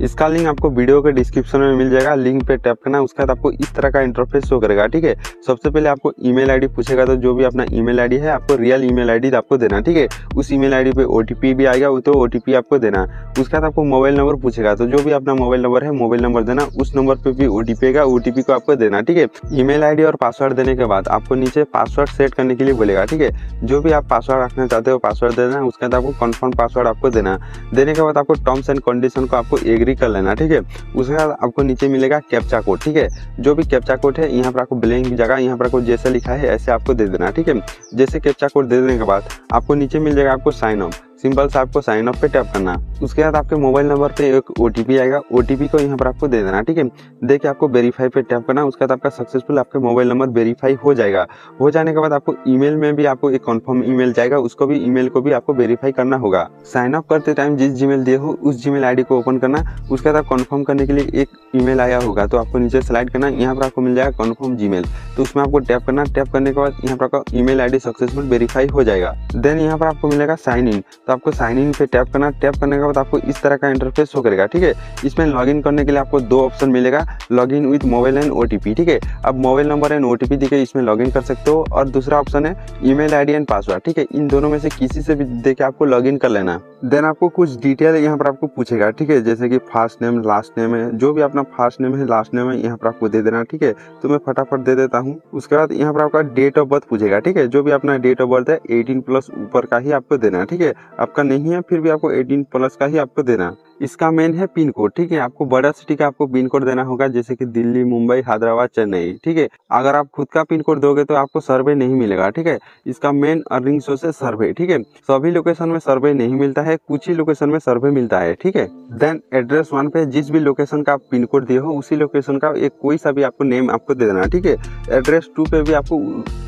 इसका लिंक आपको वीडियो के डिस्क्रिप्शन में मिल जाएगा, लिंक पे टैप करना। उसके बाद आपको इस तरह का इंटरफेस शो करेगा, ठीक है। सबसे पहले आपको ईमेल आईडी पूछेगा, तो जो भी अपना ईमेल आईडी है आपको रियल ईमेल आईडी आपको देना, ठीक है। उस ईमेल आईडी पे ओटीपी भी आएगा, तो ओटीपी आपको देना। उसके बाद आपको मोबाइल नंबर पूछेगा, तो जो भी अपना मोबाइल नंबर है मोबाइल नंबर देना। उस नंबर पे भी ओटीपी आएगा, ओटीपी को आपको देना, ठीक है। ईमेल आईडी और पासवर्ड देने के बाद आपको नीचे पासवर्ड सेट करने के लिए बोलेगा, ठीक है। जो भी आप पासवर्ड रखना चाहते हो पासवर्ड दे देना। उसके बाद आपको कंफर्म पासवर्ड आपको देना। देने के बाद आपको टर्म्स एंड कंडीशन को आपको एग्री कर लेना, ठीक है। उसके बाद आपको नीचे मिलेगा कैप्चा कोड, ठीक है। जो भी कैप्चा कोड है यहाँ पर आपको ब्लैंक जगह यहाँ पर आपको जैसे लिखा है ऐसे आपको दे देना, ठीक है। जैसे कैप्चा कोड दे देने के बाद आपको नीचे मिल जाएगा आपको साइन अप। सिंपल से आपको साइन अप पे टैप करना। उसके बाद आपके मोबाइल नंबर पे एक ओटीपी आएगा, ओटीपी को यहाँ पर आपको दे देना, ठीक है। देके आपको वेरीफाई पे टैप करना। उसके बाद आपका सक्सेसफुल आपका मोबाइल नंबर वेरीफाई हो जाएगा। हो जाने के बाद आपको ईमेल में भी आपको एक कंफर्म ईमेल जाएगा, उसको भी ईमेल को भी आपको वेरीफाई करना होगा। साइन अप करते टाइम जिस जीमेल दिए हो उस जीमेल आईडी को ओपन करना। उसके बाद कंफर्म करने के लिए एक ईमेल आया होगा, तो आपको नीचे स्लाइड करना। यहाँ पर आपको मिल जाएगा कंफर्म जीमेल, तो उसमें आपको टैप करना। टैप करने के बाद यहाँ पर आपका ईमेल आईडी सक्सेसफुल वेरीफाई हो जाएगा। देन यहाँ पर आपको मिलेगा साइन इन, तो आपको साइन इन पे टैप करना। टैप करने के बाद आपको इस तरह का इंटरफेस शो करेगा, ठीक है। इसमें लॉगिन करने के लिए आपको दो ऑप्शन मिलेगा, login with mobile and OTP, ठीक है। अब मोबाइल नंबर एंड ओटीपी देके इसमें लॉगिन कर सकते हो, और दूसरा ऑप्शन है ईमेल आईडी एंड पासवर्ड, ठीक है। इन दोनों में से किसी से भी देके आपको लॉगिन कर लेना। देन आपको कुछ डिटेल यहाँ पर आपको पूछेगा, ठीक है। जैसे कि फर्स्ट नेम लास्ट नेम है, जो भी अपना फर्स्ट नेम है लास्ट नेम है यहाँ पर आपको दे देना, ठीक है। तो मैं फटाफट दे देता हूँ। उसके बाद यहाँ पर आपका डेट ऑफ बर्थ पूछेगा, ठीक है। जो भी अपना डेट ऑफ बर्थ है 18+ ऊपर का ही आपको देना, ठीक है। आपका नहीं है फिर भी आपको 18+ का ही आपको देना। इसका मेन है पिन कोड, ठीक है। आपको बड़ा सिटी का आपको पिन कोड देना होगा, जैसे कि दिल्ली, मुंबई, हैदराबाद, चेन्नई, ठीक है। अगर आप खुद का पिन कोड दोगे तो आपको सर्वे नहीं मिलेगा, ठीक है। इसका मेन अर्निंग सोर्स है सर्वे, ठीक है। सभी लोकेशन में सर्वे नहीं मिलता है, कुछ ही लोकेशन में सर्वे मिलता है, ठीक है। देन एड्रेस 1 पे जिस भी लोकेशन का आप पिन कोड दिए हो उसी लोकेशन का एक कोई सा भी आपको नेम आपको दे देना, ठीक है। एड्रेस 2 पे भी आपको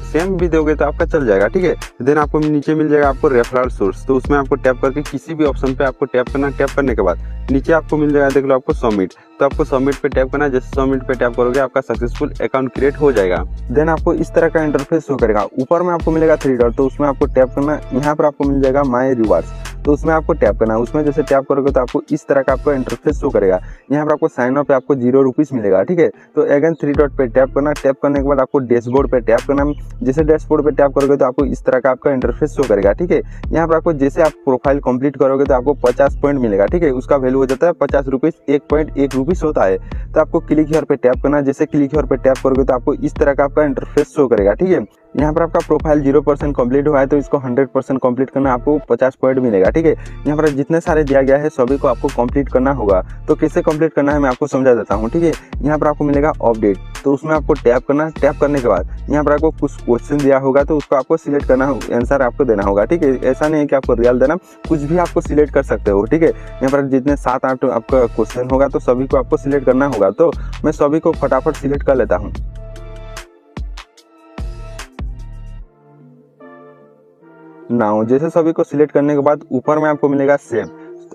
सेम भी दोगे तो आपका चल जाएगा, ठीक है। देन आपको नीचे मिल जाएगा आपको रेफरल सोर्स, तो उसमें आपको टैप करके किसी भी ऑप्शन पे आपको टैप करना। टैप करने के बाद नीचे आपको मिल जाएगा, देख लो आपको सबमिट, तो आपको सबमिट पे टैप करना। जैसे सबमिट पे टैप करोगे आपका सक्सेसफुल अकाउंट क्रिएट हो जाएगा। देन आपको इस तरह का इंटरफेस शो करेगा। ऊपर में आपको मिलेगा 3 डॉट, तो उसमें आपको टैप करना। यहाँ पर आपको मिल जाएगा माई रिवार्ड्स, तो उसमें आपको टैप करना। उसमें जैसे टैप करोगे तो आपको इस तरह का आपको इंटरफेस शो करेगा। यहाँ पर आपको साइन अप पे आपको 0 रुपीस मिलेगा, ठीक है। तो अगेन 3 डॉट पे टैप करना। टैप करने के बाद आपको डैशबोर्ड पे टैप करना। जैसे डैशबोर्ड पे टैप करोगे तो आपको इस तरह का आपका इंटरफेस शो करेगा, ठीक है। यहाँ पर आपको जैसे आप प्रोफाइल कंप्लीट करोगे तो आपको 50 पॉइंट मिलेगा, ठीक है। उसका वैल्यू हो जाता है 50 रुपीस, 1.1 रुपीस होता है। तो आपको क्लिक हियर पे टैप करना। जैसे क्लिक हियर पे टैप करोगे तो आपको इस तरह का आपका इंटरफेस शो करेगा, ठीक है। यहाँ पर आपका प्रोफाइल 0% कंप्लीट हुआ है, तो इसको 100% कंप्लीट करना, आपको 50 पॉइंट मिलेगा, ठीक है। यहाँ पर जितने सारे दिया गया है सभी को आपको कंप्लीट करना होगा। तो कैसे कंप्लीट करना है मैं आपको समझा देता हूँ, ठीक है। यहाँ पर आपको मिलेगा अपडेट, तो उसमें आपको टैप करना। टैप करने के बाद यहाँ पर आपको कुछ क्वेश्चन दिया होगा, तो उसको आपको सिलेक्ट करना, आंसर आपको देना होगा, ठीक है। ऐसा नहीं है कि आपको रियल देना, कुछ भी आपको सिलेक्ट कर सकते हो, ठीक है। यहाँ पर जितने 7-8 आपका क्वेश्चन होगा तो सभी को आपको सिलेक्ट करना होगा। तो मैं सभी को फटाफट सिलेक्ट कर लेता हूँ। नाउ जैसे सभी को सिलेक्ट करने के बाद ऊपर में आपको मिलेगा सेव,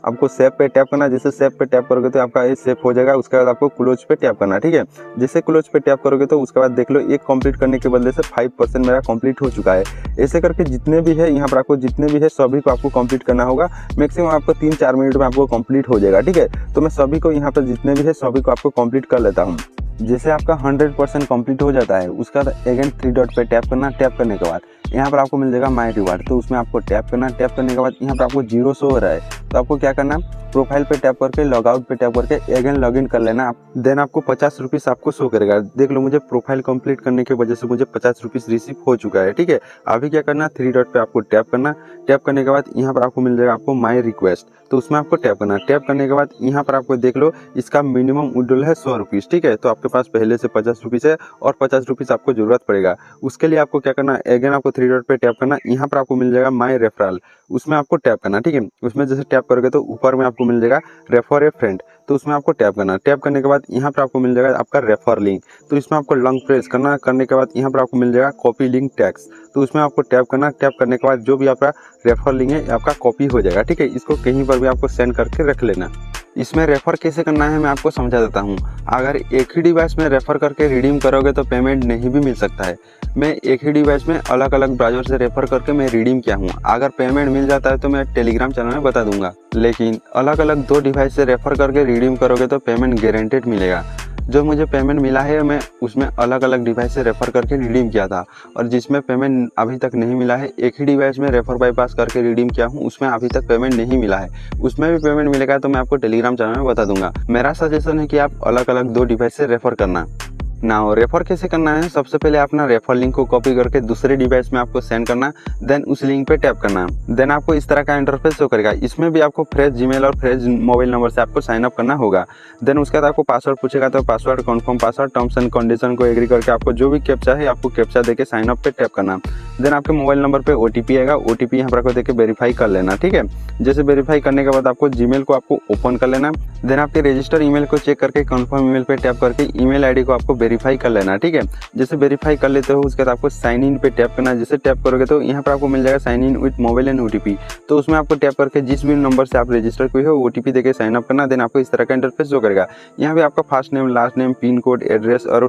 आपको सेव पे टैप करना। जैसे सेव पे टैप करोगे तो आपका ये सेव हो जाएगा। उसके बाद आपको क्लोज पे टैप करना, ठीक है। जैसे क्लोज पे टैप करोगे तो उसके बाद देख लो एक कंप्लीट करने के बदले से 5% मेरा कंप्लीट हो चुका है। ऐसे करके जितने भी है यहाँ पर आपको जितने भी है सभी को आपको कंप्लीट करना होगा। मैक्सिमम आपको 3-4 मिनट में आपको कंप्लीट हो जाएगा, ठीक है। तो मैं सभी को यहाँ पर जितने भी है सभी को आपको कंप्लीट कर लेता हूँ। जैसे आपका 100% कंप्लीट हो जाता है उसका अगेन 3 डॉट पे टैप करना। टैप करने के बाद यहाँ पर आपको मिल जाएगा माई रिवार्ड, तो उसमें आपको टैप करना। टैप करने के बाद यहाँ पर आपको 0 शो हो रहा है, तो आपको क्या करना, प्रोफाइल पे टैप करके लॉग आउट पे टैप करके अगेन लॉगिन कर लेना। देन आपको 50 रुपीस आपको शो करेगा। देख लो मुझे प्रोफाइल कंप्लीट करने की वजह से मुझे 50 रुपीस रिसीव हो चुका है, ठीक है। अभी क्या करना, 3 डॉट पे आपको टैप करना। टैप करने के बाद यहाँ पर आपको मिल जाएगा आपको माई रिक्वेस्ट, तो उसमें आपको टैप करना। टैप करने के बाद यहाँ पर आपको देख लो इसका मिनिमम विड्रॉल है 100 रुपीस, ठीक है। तो आपके पास पहले से 50 रुपीस है और 50 रुपीस आपको जरूरत पड़ेगा। उसके लिए आपको क्या करना, अगेन आपको 3 डॉट पे टैप करना। यहाँ पर आपको मिल जाएगा माई रेफरल, उसमें आपको टैप करना, ठीक है। उसमें जैसे टैप करोगे तो ऊपर में आपको मिल जाएगा रेफर ए फ्रेंड, तो उसमें आपको टैप करना। टैप करने के बाद यहाँ पर आपको मिल जाएगा आपका रेफर लिंक, तो इसमें आपको लॉन्ग प्रेस करना। करने के बाद यहाँ पर आपको मिल जाएगा कॉपी लिंक टैक्स, तो उसमें आपको टैप करना। टैप करने के बाद जो भी आपका रेफर लिंक है आपका कॉपी हो जाएगा, ठीक है। इसको कहीं पर भी आपको सेंड करके रख लेना। इसमें रेफर कैसे करना है मैं आपको समझा देता हूँ। अगर एक ही डिवाइस में रेफर करके रिडीम करोगे तो पेमेंट नहीं भी मिल सकता है। मैं एक ही डिवाइस में अलग अलग ब्राउज़र से रेफर करके मैं रिडीम किया हूँ। अगर पेमेंट मिल जाता है तो मैं टेलीग्राम चैनल में बता दूंगा, लेकिन अलग अलग 2 डिवाइस से रेफर करके रिडीम करोगे तो पेमेंट गारंटेड मिलेगा। जो मुझे पेमेंट मिला है मैं उसमें अलग अलग डिवाइस से रेफ़र करके रिडीम किया था, और जिसमें पेमेंट अभी तक नहीं मिला है, एक ही डिवाइस में रेफ़र बाईपास करके रिडीम किया हूँ, उसमें अभी तक पेमेंट नहीं मिला है। उसमें भी पेमेंट मिलेगा तो मैं आपको टेलीग्राम चैनल में बता दूंगा। मेरा सजेशन है कि आप अलग अलग 2 डिवाइस से रेफ़र करना। ना रेफ़र कैसे करना है, सबसे पहले अपना रेफ़र लिंक को कॉपी करके दूसरे डिवाइस में आपको सेंड करना, देन उस लिंक पे टैप करना, देन आपको इस तरह का इंटरफेस शो करेगा। इसमें भी आपको फ्रेश जीमेल और फ्रेश मोबाइल नंबर से आपको साइन अप करना होगा। देन उसके बाद आपको पासवर्ड पूछेगा, तो password confirm password terms and condition को एग्री करके आपको जो भी कैप्चा है आपको कैप्चा देके साइन अप पे टैप करना। देन आपके मोबाइल नंबर पे OTP आएगा, OTP यहाँ पर आपको देके वेरीफाई कर लेना, ठीक है। जैसे वेरीफाई करने के बाद आपको जीमेल को आपको ओपन कर लेना, देन आपके रजिस्टर ईमेल को चेक करके कन्फर्म ईमेल पे टैप करके ईमेल आईडी को आपको वेरीफाई कर लेना, ठीक है। जैसे वेरीफाई कर लेते हो उसके बाद आपको साइन इन पे टैप करना। जैसे टैप करोगे तो यहाँ पर आपको मिल जाएगा sign in with mobile and OTP, तो उसमें आपको टैप करके जिस भी नंबर से आप रजिस्टर किए हो OTP देके साइन अप करना। देन आपको इस तरह का इंटरफेस शो करेगा। यहाँ पे आपका first name, last name, pin code, address और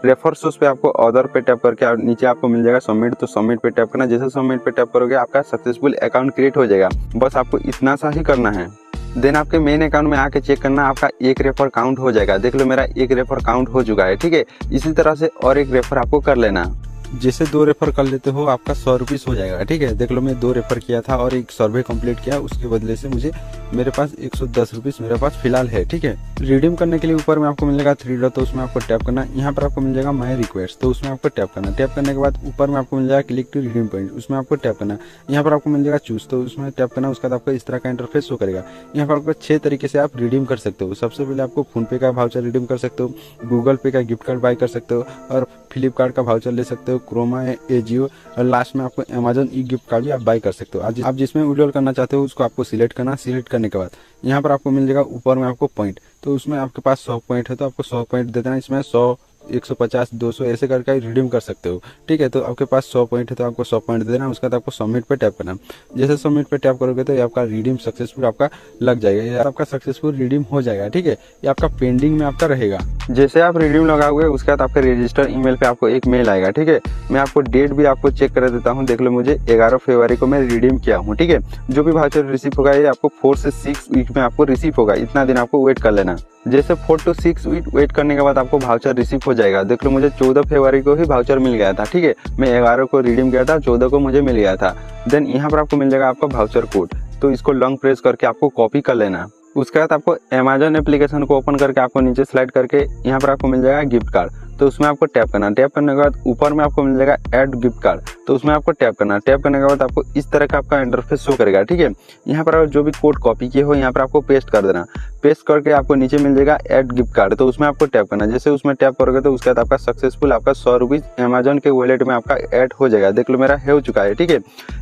रेफर सोर्स पे आपको अदर पे टैप करके नीचे आपको मिल जाएगा सबमिट, तो सबमिट पे टैप करना। जैसे सबमिट पे टैप करोगे आपका सक्सेसफुल अकाउंट क्रिएट हो जाएगा। बस आपको इतना सा ही करना है। देन आपके मेन अकाउंट में आके चेक करना, आपका एक रेफर काउंट हो जाएगा। देख लो मेरा एक रेफर काउंट हो चुका है, ठीक है। इसी तरह से और एक रेफर आपको कर लेना। जैसे 2 रेफर कर लेते हो आपका 100 रुपीज़ हो जाएगा, ठीक है। देख लो मैं 2 रेफर किया था और एक सर्वे कंप्लीट किया, उसके बदले से मुझे मेरे पास 110 रुपीज़ मेरे पास फिलहाल है, ठीक है। रिडीम करने के लिए ऊपर में आपको मिलेगा 3 डॉट, तो उसमें आपको टैप करना। यहाँ पर आपको मिल जाएगा माई रिक्वेस्ट, तो उसमें आपको टैप करना। टैप करने के बाद ऊपर में आपको मिल जाएगा क्लिक टू रिडीम पॉइंट, उसमें आपको टैप करना। यहाँ पर आपको मिल जाएगा चूज, तो उसमें टैप करना। उसके बाद आपको इस तरह का इंटरफेस शो करेगा। यहाँ पर आपको 6 तरीके से आप रिडीम कर सकते हो। सबसे पहले आपको फोनपे का वाउचर रिडीम कर सकते हो, गूगल पे का गिफ्ट कार्ड बाय कर सकते हो, और फ्लिपकार्ट का वाउचर ले सकते हो, क्रोमा, एजियो, और लास्ट में आपको अमेजन ई गिफ्ट कार्ड भी आप बाय कर सकते हो। आप जिसमें विड्रॉल करना चाहते हो उसको आपको सिलेक्ट करना। सिलेक्ट करने के बाद यहाँ पर आपको मिल जाएगा ऊपर में आपको पॉइंट, तो उसमें आपके पास 100 पॉइंट है तो आपको 100 पॉइंट दे देना। इसमें 100, 150, 200 ऐसे करके रिडीम कर सकते हो, ठीक है। तो आपके पास 100 पॉइंट है तो आपको 100 पॉइंट दे देना। उसके बाद आपको सबमिट पे टैप करना। जैसे सबमिट पे टैप करोगे तो ये आपका रिडीम सक्सेसफुल आपका लग जाएगा, ये आपका सक्सेसफुल रिडीम हो जाएगा, ठीक है। ये आपका पेंडिंग में आपका रहेगा। जैसे आप रिडीम लगाओगे उसके बाद आपके रजिस्टर ईमेल पे आपको एक मेल आएगा, ठीक है। मैं आपको डेट भी आपको चेक कर देता हूँ। देख लो मुझे 11 फरवरी को मैं रिडीम किया हूँ, ठीक है। जो भी वाउचर रिसीव होगा ये आपको 4 से 6 वीक में आपको रिसीव होगा। इतना दिन आपको वेट कर लेना। जैसे 4 to 6 वीक वेट करने के बाद आपको वाउचर रिसीव हो जाएगा। देख लो मुझे 14 फरवरी को ही वाउचर मिल गया था, ठीक है। मैं 11 को रिडीम किया था, 14 को मुझे मिल गया था। देन यहाँ पर आपको मिल जाएगा आपका वाउचर कोड, तो इसको लॉन्ग प्रेस करके आपको कॉपी कर लेना। उसके बाद आपको अमेजन एप्लीकेशन को ओपन करके आपको नीचे स्लाइड करके यहाँ पर आपको मिल जाएगा गिफ्ट कार्ड, तो उसमें आपको टैप करना। टैप करने के बाद ऊपर में आपको मिल जाएगा ऐड गिफ्ट कार्ड, तो उसमें आपको टैप करना। टैप करने के बाद आपको इस तरह का आपका इंटरफेस शो करेगा, ठीक है। यहाँ पर जो भी कोड कॉपी किए हो यहाँ पर आपको पेस्ट कर देना। पेस्ट करके आपको नीचे मिल जाएगा ऐड गिफ्ट कार्ड, तो उसमें आपको टैप करना। जैसे उसमें टैप करोगे तो उसके बाद आपका सक्सेसफुल आपका 100 रुपीज़ अमेजन के वॉलेट में आपका ऐड हो जाएगा। देख लो मेरा हो चुका है, ठीक है।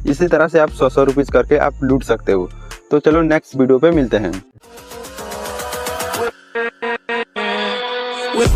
इसी तरह से आप 100 रुपीज़ करके आप लूट सकते हो। तो चलो नेक्स्ट वीडियो पे मिलते हैं। With